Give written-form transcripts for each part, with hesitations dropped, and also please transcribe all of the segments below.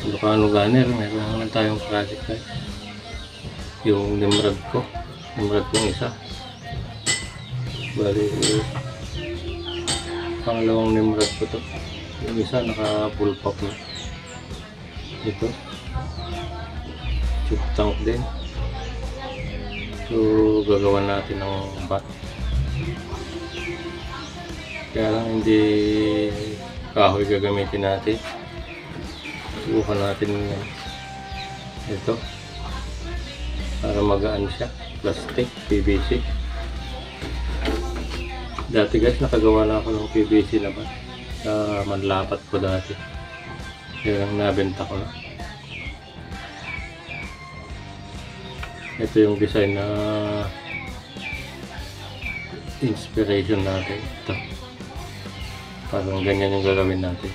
Lucano Gunner, meron naman tayong project guys. Yung Nimrod kong isa. Bali, pangalawang Nimrod ko to. Yung isa naka full pop na. Ito tube tank din. So gagawa natin ng bat. Kaya lang hindi kahoy gagamitin natin. Subukan natin ito para magaan siya. Plastic, PVC. Dati guys nakagawa na ako ng PVC na bat sa manlapat ko dati. Kaya lang nabenta ko na. Ito yung design na inspiration natin. Ito. Parang ganyan yung gagawin natin.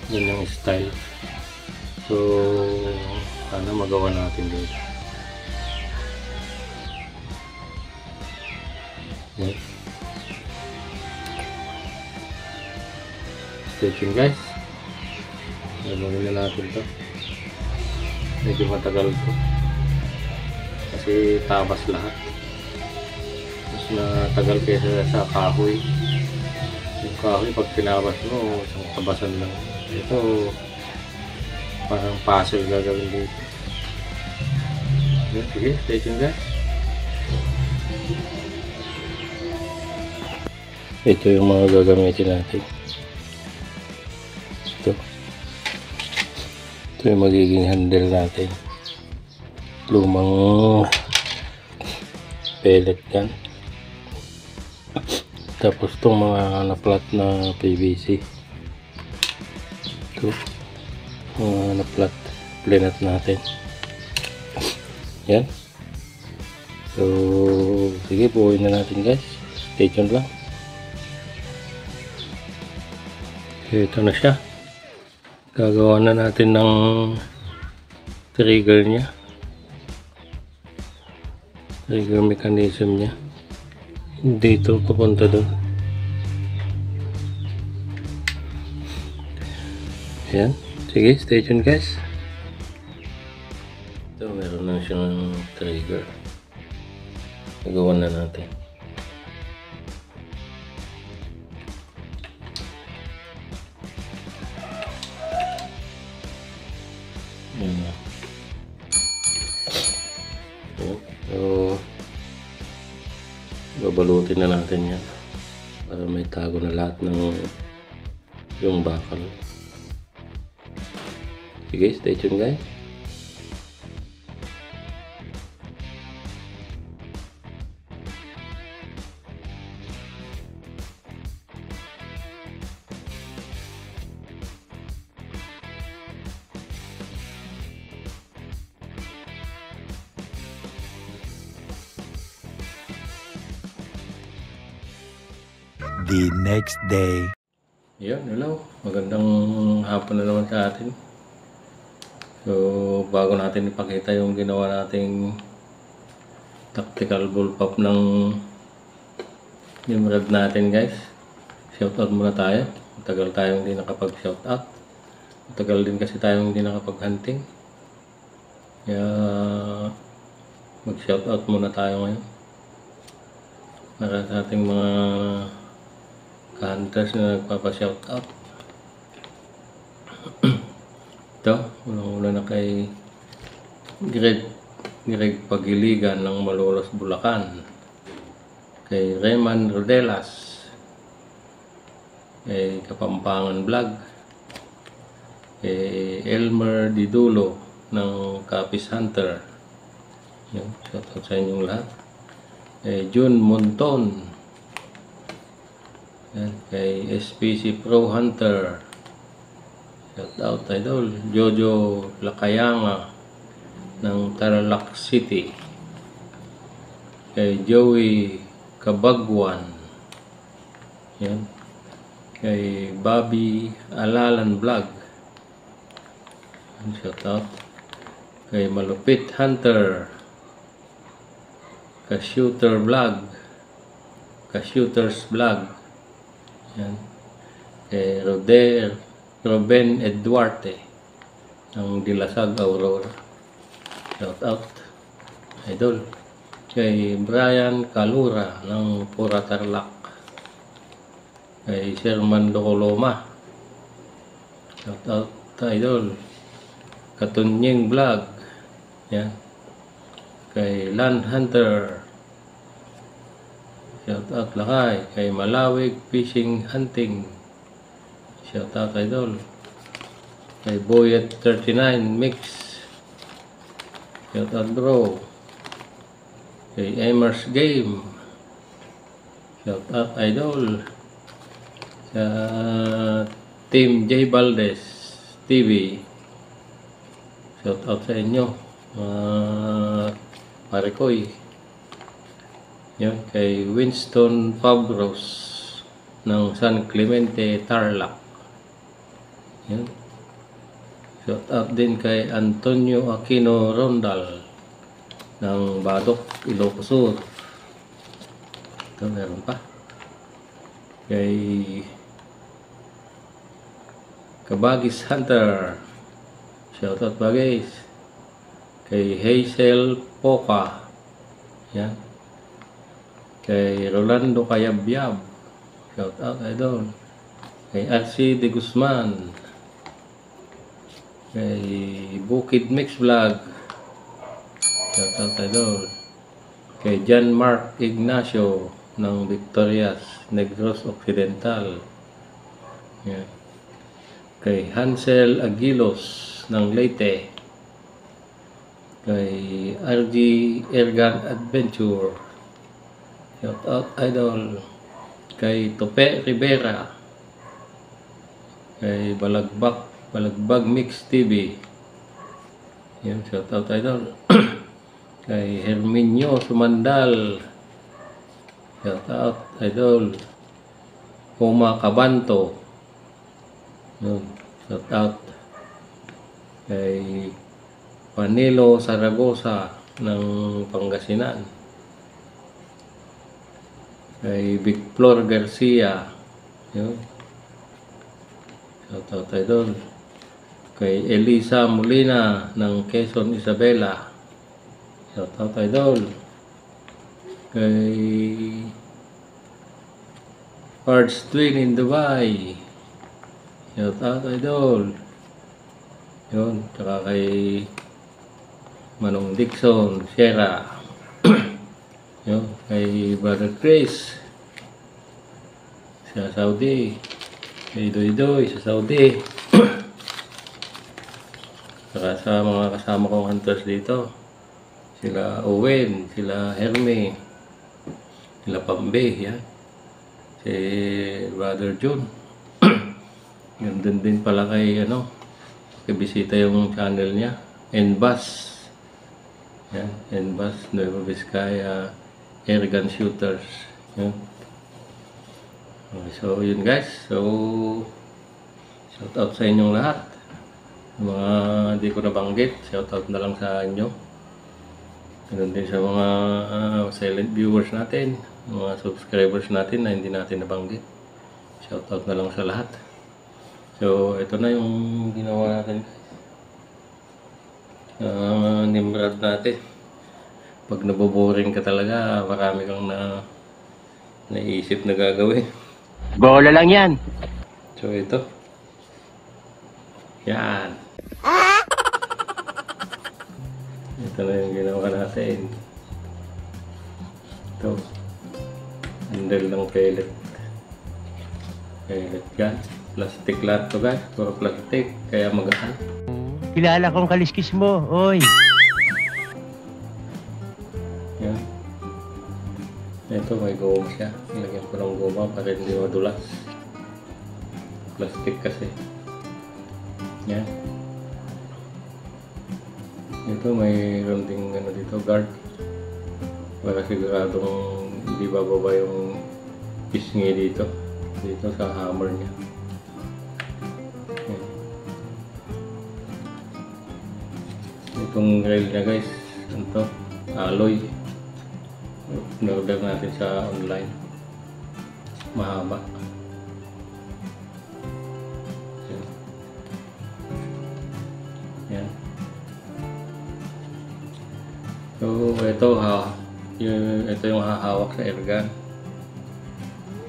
Yan yung style. So sana magawa natin dito. Yan. Stay tuned guys. Gagawin na natin to. Medyo matagal to kasi tabas lahat. Mas natagal kaysa sa kahoy. Yung kahoy pag tinabas mo isang tabasan lang. Ito parang puzzle gagawin dito. Sige, stay tuned guys. Ito yung mga gagamitin natin. Ito yung magiging handle natin. Lumang pellet gun. Tapos itong mga na-flat na PVC. Ito. Mga na-flat. Plinat natin. Yan. So, sige, buuin na natin guys. Stay tuned lang. Ito na siya. Gagawa na natin ng trigger niya. Trigger mechanism niya. Dito papunta doon. Ayan. Sige, stay tuned guys. Ito, meron na siyang trigger. Gagawa na natin. So babalutin na natin yan para may tago na lahat ng yung bakal. Sige, stay tuned guys. The next day. Yan, hello. Magandang hapon na naman sa atin. So, bago natin ipakita yung ginawa nating tactical bullpup ng Nimrod natin guys. Shoutout muna tayo. Matagal tayong hindi nakapag-shoutout. Matagal din kasi tayong hindi nakapag-hunting. Kaya mag-shoutout muna tayo ngayon. Para sa ating mga hunters na nagpapa-shoutout. Ito, unang-una na kay Greg Pagiligan ng Malolos, Bulacan. Kay Reman Rodelas. Kay Kapampangan Vlog. Kay Elmer Didulo ng Capis Hunter. Yan, shoutout sa inyong lahat. Kay June Monton. Yan, kay SPC Pro Hunter. Shout out idol. Jojo Lakayanga ng Tarlac City. Kay Joey Kabagwan. Yan. Kay Bobby Alalan Vlog. Shout out. Kay Malupit Hunter. Ka-Shooter Vlog. Ka-Shooters Vlog. Yan. Kay Ruben Eduarte ng Dilasag, Aurora. Shout out, idol. Kay Brian Calura ng Pura Tarlac. Kay Sherman Locoloma. Shout out, idol. Katunying Vlog. Yan. Kay Land Hunter. Shout out lakay. Kay Malawig Fishing Hunting. Shout out, idol. Kay Boyet 39 Mix. Shout out, bro. Kay Emers Game. Shout out, idol. Sa Team J Valdez TV. Shout out sa inyo. Pare koy. Yan. Kay Winston Fabros ng San Clemente, Tarlac. Yan. Shout out din kay Antonio Aquino Rondal ng Badok, Ilocos Sur. Ito meron pa. Kay Kabagis Hunter. Shout out Bagis. Kay Hazel Poca. Yan. Kay Rolando Cayabyab. Shout out, idol. Kay RC De Guzman. Kay Bukid Mix Vlog. Shout out, idol. Kay John Mark Ignacio ng Victorias, Negros Occidental. Yan. Kay Hansel Aguilos ng Leyte. Kay RG Ergan Adventure. Shout out, idol. Kay Tope Rivera. Kay Balagbag Mix TV. Yan, shout out, idol. Kay Herminio Sumandal. Shout out, idol. Puma Cabanto. Yun, shout out. Kay Panilo Saragosa ng Pangasinan. Kay Big Flor Garcia. Yun. Shout out, idol. Kay Elisa Molina ng Quezon Isabela. Shout out, idol. Kay Parts Twin in Dubai. Shout out, idol. Yun. Tsaka kay Manong Dixon Sierra. Yun. Kay Brother Chris sa Saudi. Kay Doy sa Saudi. Saka sa mga kasama kong hunters dito. Sila Owen, sila Herme, sila Pambe, yan. Si Brother June. Gandun din pala kay bisita yung channel niya. Enbas. Yan, Enbas, Nueva Vizcaya, Airgun Shooters. Yan. Okay, so yun guys. So shout out sa inyong lahat. Mga hindi ko nabanggit, shout out na lang sa inyo. Ganun din sa mga silent viewers natin, mga subscribers natin na hindi natin nabanggit. Shout out na lang sa lahat. So, ito na yung ginawa natin. Nimrod natin. Pag naboboring ka talaga, marami kang naisip na gagawin. Bola lang yan. So, ito. Yan. Ito na yung ginawa natin. Ito. Handle ng pellet. Pellet gun. Plastic lahat to guys. Puro plastic. Kaya magahan. Kilala kong kaliskis mo, oy. Yan. Ito may goma siya. Lagyan ko ng goma para hindi madulas. Plastic kasi. Yan. Ito mayroon ding dito guard para siguradong hindi bababa yung pisngi dito sa hammer niya. Yan. Itong rail niya guys, ito alloy, in-order natin sa online, mahaba. Yan. So ito yung hahawak sa airgun.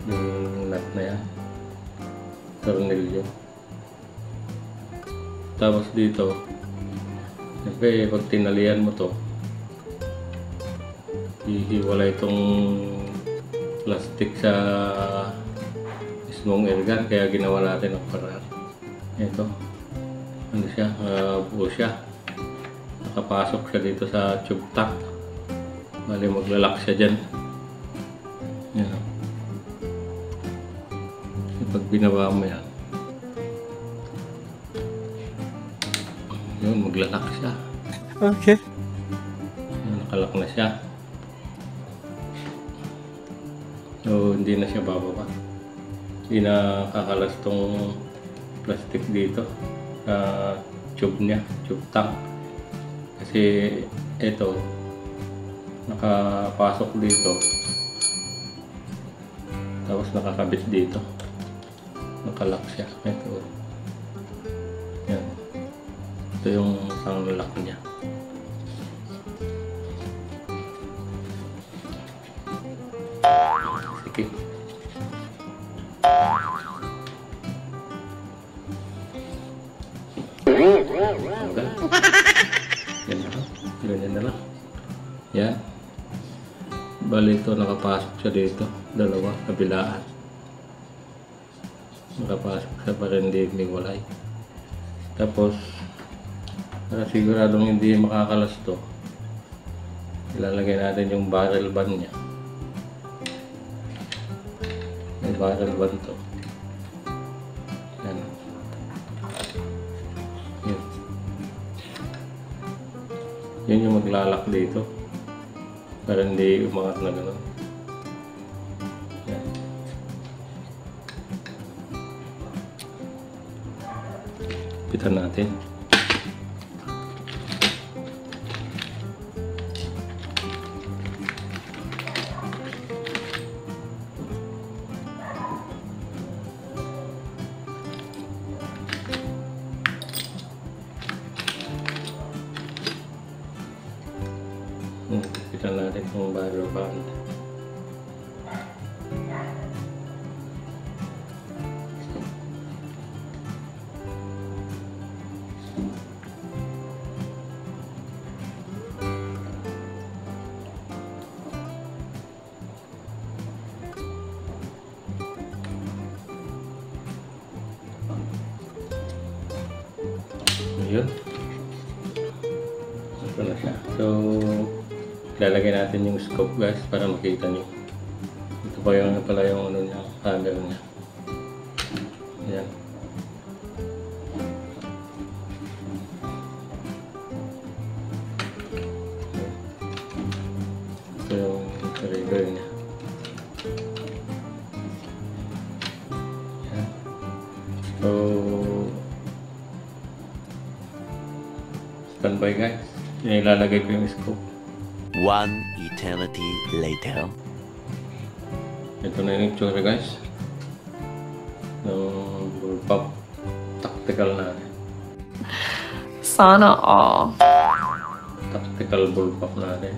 Yung nut na yan. Tornilyo. Tapos dito, siyempre pag tinalian mo to, hihiwalay itong plastic sa mismong airgun, kaya ginawa natin ang paraan. Ito, ano siya, buo siya. Nakapasok siya dito sa tube top. Bali maglalak siya dyan. Yan. Pag binaba mo yan, yun, maglalak siya. Okay. Yun, nakalak na siya. So, hindi na siya bababa. Hindi na kakalas tong plastic dito sa tube niya, tube tank. Kasi ito, nakapasok dito, tapos nakakabit dito. Nakalak siya. Ito. Yan. Ito yung pang-lock niya. Sige. Tanggal. Yan na lang. Ganyan na lang. Yan. Bali ito, nakapasok siya dito. Dalawa, kabilaan. Nakapasok siya para hindi miwalay. Tapos, para siguradong hindi makakalas to, ilalagay natin yung barrel band niya. May barrel band to. Yan. Yan. Yun yung maglalak dito para hindi umangat na gano'n. Yan. Pitan natin. Pitan natin yung barrel band. Ayun. Ito na siya. So, lalagay natin yung scope guys para makita nyo. Ito pa yung pala yung ano niya, camera niya. Ayan. Ito yung trigger niya. Ayan. So, standby guys. Ilalagay ko yung scope. One eternity later. Ito na yung itsura guys ng bullpup tactical natin. Sana all. Tactical bullpup natin.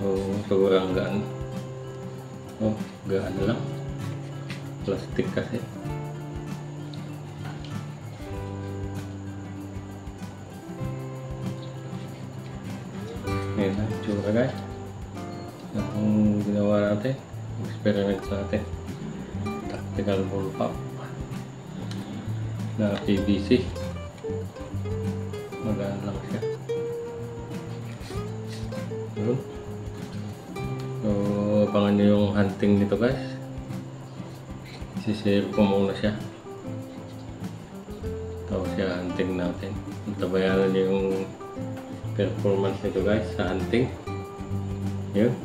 So, sobrang gaan. Oh, gaan lang. Plastic kasi. Ngayon na, tsura guys. Ang ginawa natin, experiment natin. Tactical ball pop na PVC. Magaan lang siya. Yun. So, abangan nyo yung hunting nito guys. Isishare ko muna siya. Tapos siya hunting natin. Tabayanan nyo yung performance nito guys sa hunting. Yun.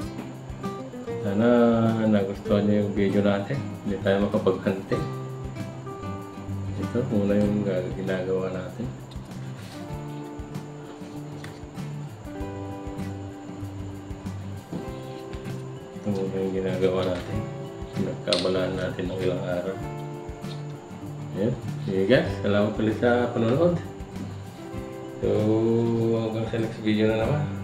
Sana nagustuhan nyo yung video natin. Hindi tayo makapag-hunting. Ito, muna yung ginagawa natin. Ito muna yung ginagawa natin. Nagkabalaan natin ng ilang araw. Ayan. Sige guys, salamat ulit sa panonood. So, hanggang sa next video na naman.